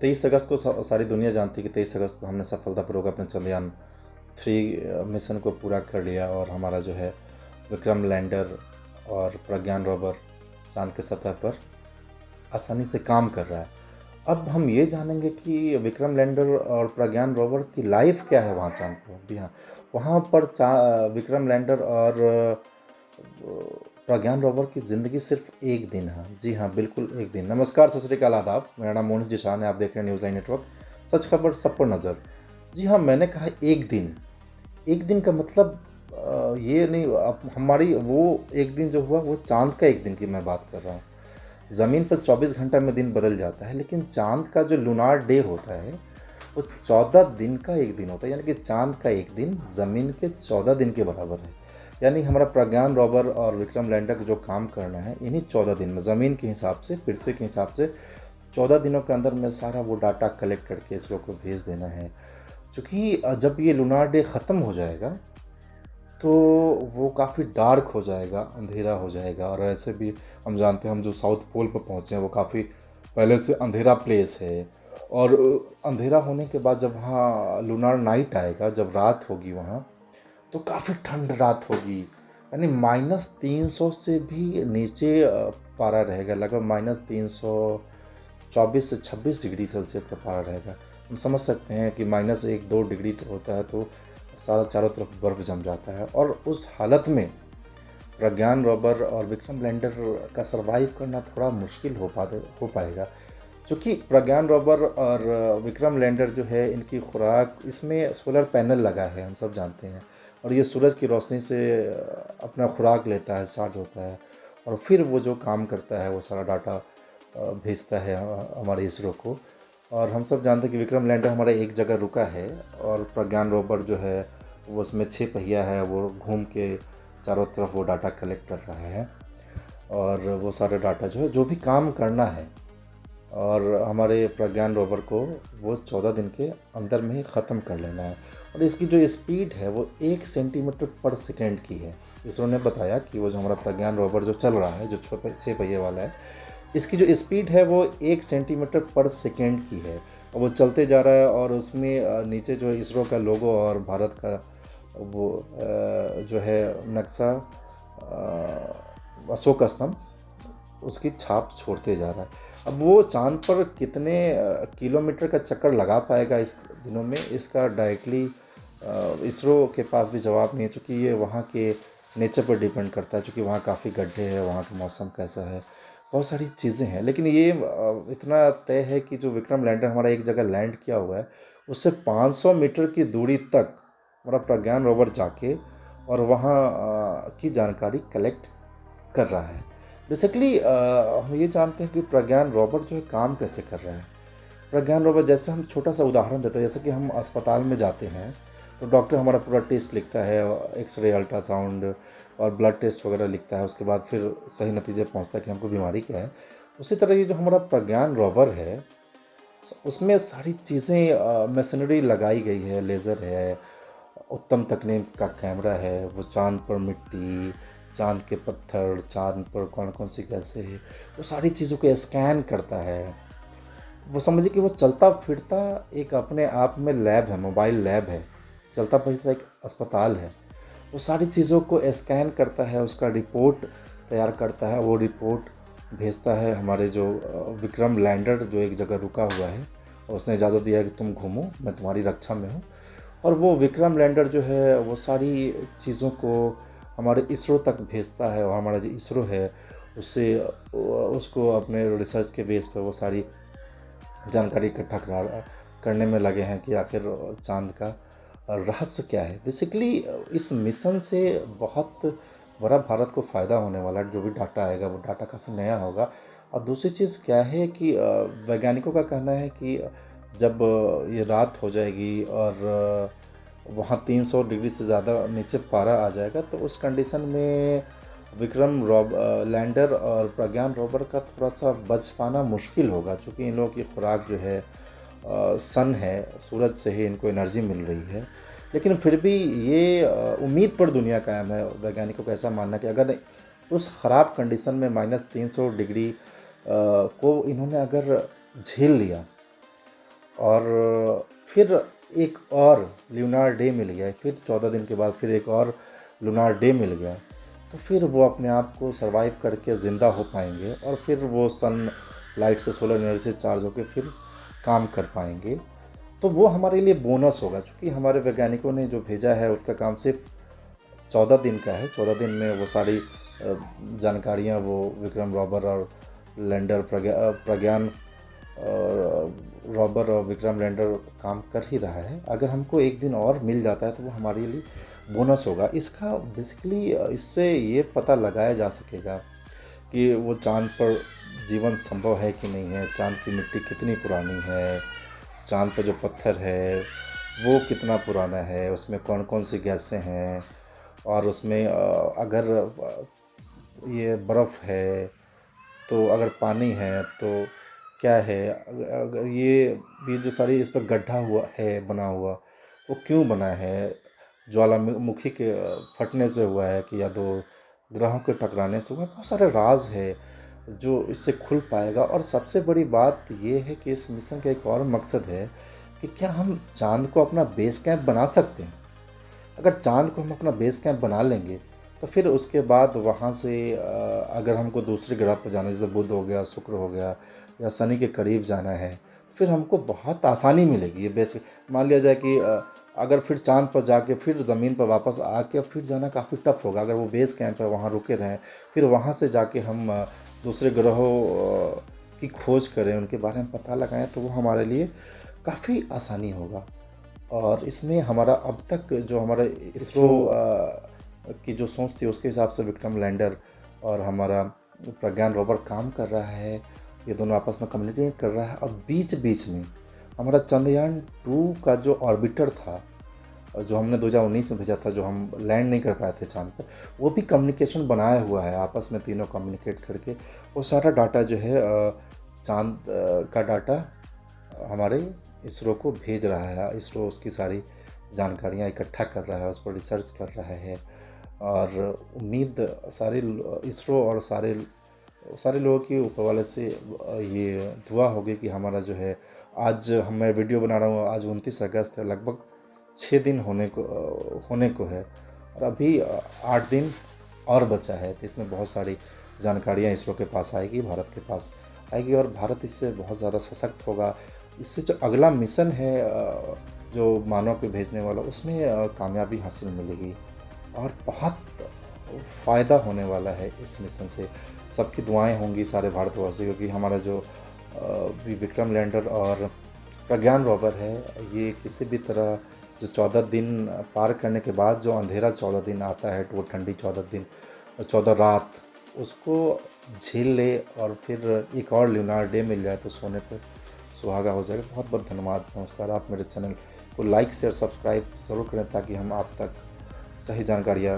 23 अगस्त को सारी दुनिया जानती है कि 23 अगस्त को हमने सफलतापूर्वक अपने चंद्रयान 3 मिशन को पूरा कर लिया और हमारा जो है विक्रम लैंडर और प्रज्ञान रोवर चांद के सतह पर आसानी से काम कर रहा है। अब हम ये जानेंगे कि विक्रम लैंडर और प्रज्ञान रोवर की लाइफ क्या है वहाँ चांद पर। जी हाँ, वहाँ पर विक्रम लैंडर और प्रज्ञान रोवर की ज़िंदगी सिर्फ एक दिन है। जी हाँ, बिल्कुल एक दिन। नमस्कार, सत श्री अकाल, आदाब। मेरा नाम मोनिश जिशान है, आप देख रहे हैं न्यूज़ आई नेटवर्क, सच खबर सब पर नज़र। जी हाँ, मैंने कहा एक दिन। एक दिन का मतलब ये नहीं, अब हमारी वो एक दिन जो हुआ वो चांद का एक दिन की मैं बात कर रहा हूँ। ज़मीन पर 24 घंटा में दिन बदल जाता है, लेकिन चांद का जो लूनार डे होता है वो 14 दिन का एक दिन होता है। यानी कि चांद का एक दिन ज़मीन के 14 दिन के बराबर है। यानी हमारा प्रज्ञान रोवर और विक्रम लैंडर को जो काम करना है इन्हीं 14 दिन में, ज़मीन के हिसाब से, पृथ्वी के हिसाब से 14 दिनों के अंदर में सारा वो डाटा कलेक्ट करके इसरो को भेज देना है। चूँकि जब ये लूनार डे ख़त्म हो जाएगा तो वो काफ़ी डार्क हो जाएगा, अंधेरा हो जाएगा। और ऐसे भी हम जानते हैं, हम जो साउथ पोल पर पहुँचे हैं वो काफ़ी पहले से अंधेरा प्लेस है। और अंधेरा होने के बाद जब वहाँ लूनार नाइट आएगा, जब रात होगी वहाँ, तो काफ़ी ठंड रात होगी। यानी -300 से भी नीचे पारा रहेगा, लगभग -324 से 26 डिग्री सेल्सियस का पारा रहेगा। हम समझ सकते हैं कि -1-2 डिग्री होता है तो सारा चारों तरफ बर्फ़ जम जाता है। और उस हालत में प्रज्ञान रोवर और विक्रम लैंडर का सर्वाइव करना थोड़ा मुश्किल हो पाएगा। चूँकि प्रज्ञान रोवर और विक्रम लैंडर जो है, इनकी खुराक, इसमें सोलर पैनल लगा है, हम सब जानते हैं। और ये सूरज की रोशनी से अपना खुराक लेता है, चार्ज होता है, और फिर वो जो काम करता है वो सारा डाटा भेजता है हमारे इसरो को। और हम सब जानते हैं कि विक्रम लैंडर हमारा एक जगह रुका है और प्रज्ञान रोवर जो है वो उसमें 6 पहिया है, वो घूम के चारों तरफ वो डाटा कलेक्ट कर रहा है। और वो सारे डाटा जो है, जो भी काम करना है, और हमारे प्रज्ञान रोवर को वो 14 दिन के अंदर में ही ख़त्म कर लेना है। और इसकी जो स्पीड है वो 1 सेंटीमीटर पर सेकेंड की है। इसरो ने बताया कि वो जो हमारा प्रज्ञान रोवर जो चल रहा है, जो 6 पहिए वाला है, इसकी जो स्पीड है वो 1 सेंटीमीटर पर सेकेंड की है। और वो चलते जा रहा है और उसमें नीचे जो इसरो का लोगो और भारत का वो जो है नक्शा, अशोक स्तंभ, उसकी छाप छोड़ते जा रहा है। अब वो चांद पर कितने किलोमीटर का चक्कर लगा पाएगा इस दिनों में, इसका डायरेक्टली इसरो के पास भी जवाब नहीं है। चूँकि ये वहाँ के नेचर पर डिपेंड करता है, चूँकि वहाँ काफ़ी गड्ढे हैं, वहाँ का मौसम कैसा है, बहुत सारी चीज़ें हैं। लेकिन ये इतना तय है कि जो विक्रम लैंडर हमारा एक जगह लैंड किया हुआ है, उससे 500 मीटर की दूरी तक हमारा प्रज्ञान रोवर जाके और वहाँ की जानकारी कलेक्ट कर रहा है। बेसिकली हम ये जानते हैं कि प्रज्ञान रोवर जो है काम कैसे कर रहा है। प्रज्ञान रोवर, जैसे हम छोटा सा उदाहरण देते हैं, जैसे कि हम अस्पताल में जाते हैं तो डॉक्टर हमारा पूरा टेस्ट लिखता है, एक्सरे, अल्ट्रासाउंड और ब्लड टेस्ट वगैरह लिखता है, उसके बाद फिर सही नतीजे पहुंचता है कि हमको बीमारी क्या है। उसी तरह ये जो हमारा प्रज्ञान रोवर है, उसमें सारी चीज़ें मशीनरी लगाई गई है, लेज़र है, उत्तम तकनीक का कैमरा है, वो चाँद पर मिट्टी, चाँद के पत्थर, चाँद पर कौन कौन सी गैसें हैं, वो सारी चीज़ों को स्कैन करता है। वो समझिए कि वो चलता फिरता एक अपने आप में लैब है, मोबाइल लैब है, चलता फिरता एक अस्पताल है। वो सारी चीज़ों को स्कैन करता है, उसका रिपोर्ट तैयार करता है, वो रिपोर्ट भेजता है हमारे जो विक्रम लैंडर जो एक जगह रुका हुआ है, और उसने इजाज़त दिया है कि तुम घूमो, मैं तुम्हारी रक्षा में हूँ। और वो विक्रम लैंडर जो है वो सारी चीज़ों को हमारे इसरो तक भेजता है, और हमारा जो इसरो है उससे उसको अपने रिसर्च के बेस पर वो सारी जानकारी इकट्ठा करने में लगे हैं कि आखिर चाँद का रहस्य क्या है। बेसिकली इस मिशन से बहुत बड़ा भारत को फ़ायदा होने वाला है। जो भी डाटा आएगा वो डाटा काफ़ी नया होगा। और दूसरी चीज़ क्या है कि वैज्ञानिकों का कहना है कि जब ये रात हो जाएगी और वहाँ 300 डिग्री से ज़्यादा नीचे पारा आ जाएगा, तो उस कंडीशन में विक्रम लैंडर और प्रज्ञान रोवर का थोड़ा सा बच पाना मुश्किल होगा, क्योंकि इन लोगों की खुराक जो है सन है, सूरज से ही इनको एनर्जी मिल रही है। लेकिन फिर भी ये उम्मीद पर दुनिया कायम है। वैज्ञानिकों का ऐसा मानना है कि अगर उस ख़राब कंडीशन में -300 डिग्री को इन्होंने अगर झेल लिया, और फिर एक और ल्यूनार डे मिल गया, फिर 14 दिन के बाद फिर एक और लूनार डे मिल गया, तो फिर वो अपने आप को सर्वाइव करके ज़िंदा हो पाएंगे और फिर वो सन लाइट से, सोलर एनर्जी से चार्ज होकर फिर काम कर पाएंगे। तो वो हमारे लिए बोनस होगा, क्योंकि हमारे वैज्ञानिकों ने जो भेजा है उसका काम सिर्फ 14 दिन का है। 14 दिन में वो सारी जानकारियाँ वो विक्रम रॉबर और लैंडर प्रज्ञान रॉबर और विक्रम लैंडर काम कर ही रहा है। अगर हमको एक दिन और मिल जाता है तो वो हमारे लिए बोनस होगा। इसका बेसिकली इससे ये पता लगाया जा सकेगा कि वो चाँद पर जीवन संभव है कि नहीं है, चाँद की मिट्टी कितनी पुरानी है, चाँद पर जो पत्थर है वो कितना पुराना है, उसमें कौन कौन सी गैसें हैं, और उसमें अगर ये बर्फ़ है तो अगर पानी है तो क्या है, अगर ये जो सारी इस पर गड्ढा हुआ है बना हुआ, वो क्यों बना है, ज्वालामुखी के फटने से हुआ है कि या दो ग्रहों के टकराने से हुआ। बहुत सारे राज है जो इससे खुल पाएगा। और सबसे बड़ी बात ये है कि इस मिशन का एक और मकसद है कि क्या हम चाँद को अपना बेस कैंप बना सकते हैं। अगर चाँद को हम अपना बेस कैंप बना लेंगे तो फिर उसके बाद वहाँ से अगर हमको दूसरे ग्रह पर जाना, जैसे बुध हो गया, शुक्र हो गया, या शनि के करीब जाना है, फिर हमको बहुत आसानी मिलेगी। ये बेस मान लिया जाए कि अगर फिर चाँद पर जाके फिर ज़मीन पर वापस आके फिर जाना काफ़ी टफ होगा। अगर वो बेस कैंप है वहाँ रुके रहें, फिर वहाँ से जाके हम दूसरे ग्रहों की खोज करें, उनके बारे में पता लगाएं, तो वो हमारे लिए काफ़ी आसानी होगा। और इसमें हमारा अब तक जो हमारा इसरो की जो सोच थी उसके हिसाब से विक्रम लैंडर और हमारा प्रज्ञान रोवर काम कर रहा है। ये दोनों आपस में कम्युनिकेट कर रहा है। और बीच बीच में हमारा चंद्रयान 2 का जो ऑर्बिटर था, जो हमने 2019 में भेजा था, जो हम लैंड नहीं कर पाए थे चाँद पर, वो भी कम्युनिकेशन बनाया हुआ है आपस में, तीनों कम्युनिकेट करके वो सारा डाटा जो है चाँद का डाटा हमारे इसरो को भेज रहा है। इसरो उसकी सारी जानकारियाँ इकट्ठा कर रहा है, उस पर रिसर्च कर रहा है। और उम्मीद सारे इसरो और सारे लोगों की ऊपर वाले से ये दुआ होगी कि हमारा जो है, आज मैं वीडियो बना रहा हूँ, आज 29 अगस्त है, लगभग 6 दिन होने को है, और अभी 8 दिन और बचा है। तो इसमें बहुत सारी जानकारियाँ इसरो के पास आएगी, भारत के पास आएगी, और भारत इससे बहुत ज़्यादा सशक्त होगा। इससे जो अगला मिशन है जो मानव के भेजने वाला, उसमें कामयाबी हासिल मिलेगी और बहुत फ़ायदा होने वाला है इस मिशन से। सबकी दुआएं होंगी सारे भारतवासी, क्योंकि हमारा जो विक्रम लैंडर और प्रज्ञान रोवर है, ये किसी भी तरह जो 14 दिन पार करने के बाद जो अंधेरा 14 दिन आता है, वो ठंडी 14 दिन, 14 रात, उसको झेल ले और फिर एक और ल्यूनार डे मिल जाए तो सोने पर सुहागा हो जाएगा। बहुत बहुत धन्यवाद, नमस्कार। आप मेरे चैनल को लाइक शेयर सब्सक्राइब ज़रूर करें ताकि हम आप तक सही जानकारियाँ